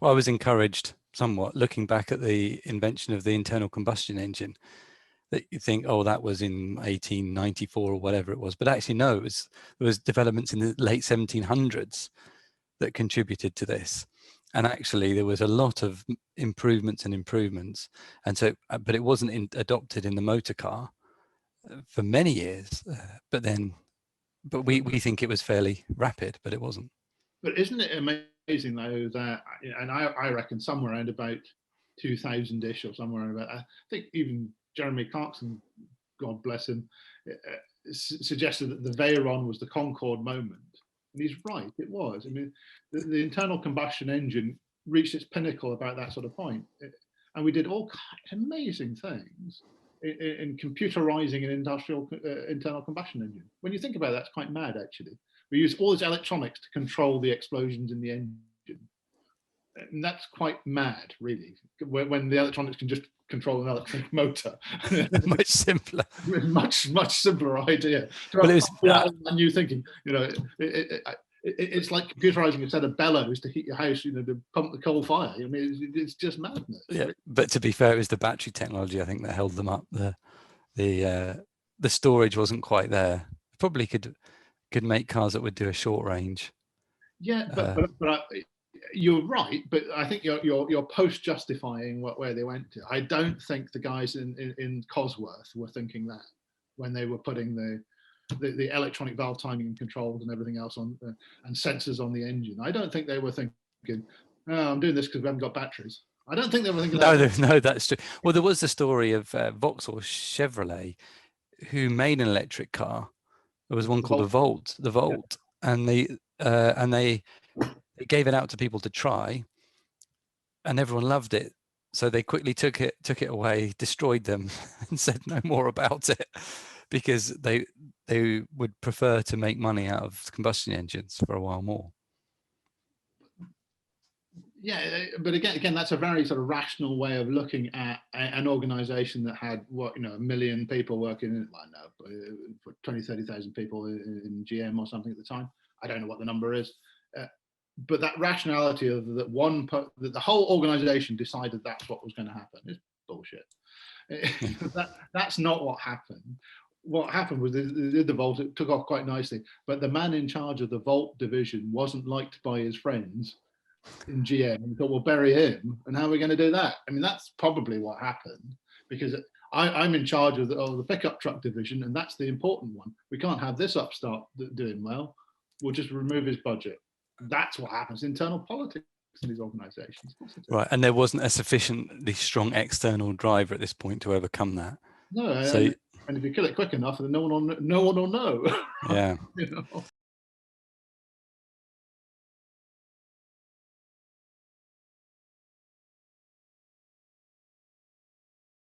Well, I was encouraged somewhat looking back at the invention of the internal combustion engine, that you think, oh, that was in 1894 or whatever it was. But actually, no, there was developments in the late 1700s that contributed to this. And actually, there was a lot of improvements. And so, but it wasn't adopted in the motor car for many years. But we think it was fairly rapid, but it wasn't. But isn't it amazing though that, and I reckon somewhere around about 2000-ish or somewhere around about, I think even Jeremy Clarkson, God bless him, suggested that the Veyron was the Concorde moment. And he's right, it was. I mean, the internal combustion engine reached its pinnacle about that sort of point. And we did all kinds of amazing things in computerizing an industrial internal combustion engine. When you think about it, that's quite mad, actually. We use all this electronics to control the explosions in the engine. And that's quite mad, really, when the electronics can just control an electric motor. Much simpler. Much simpler idea. Well, it was new thinking. You know, it's like computerizing a set of bellows to heat your house. You know, to pump the coal fire. I mean, it's just madness. Yeah, but to be fair, it was the battery technology, I think, that held them up. The storage wasn't quite there. Probably could make cars that would do a short range. Yeah, but you're right. But I think you're post justifying where they went to. I don't think the guys in Cosworth were thinking that when they were putting the electronic valve timing and controls and everything else on and sensors on the engine. I don't think they were thinking, oh, I'm doing this because we haven't got batteries. I don't think they were thinking that. No, that's true. Well, there was the story of Vauxhall Chevrolet, who made an electric car. There was one called the Volt, yeah. and they gave it out to people to try, and everyone loved it. So they quickly took it away, destroyed them, and said no more about it, because they would prefer to make money out of combustion engines for a while more. Yeah, but again, that's a very sort of rational way of looking at an organization that had 1 million people working in it. I know, 20, 30,000 people in GM or something at the time. I don't know what the number is, but that rationality of that the whole organization decided that's what was going to happen is bullshit. That's not what happened. What happened was they did the Volt. It took off quite nicely, but the man in charge of the Volt division wasn't liked by his friends in GM, and thought, we'll bury him, and how are we going to do that? I mean, that's probably what happened, because I'm in charge of the pickup truck division, and that's the important one. We can't have this upstart doing well. We'll just remove his budget. That's what happens. Internal politics in these organizations. Right, and there wasn't a sufficiently strong external driver at this point to overcome that. No, so and if you kill it quick enough, then no one will know. Yeah.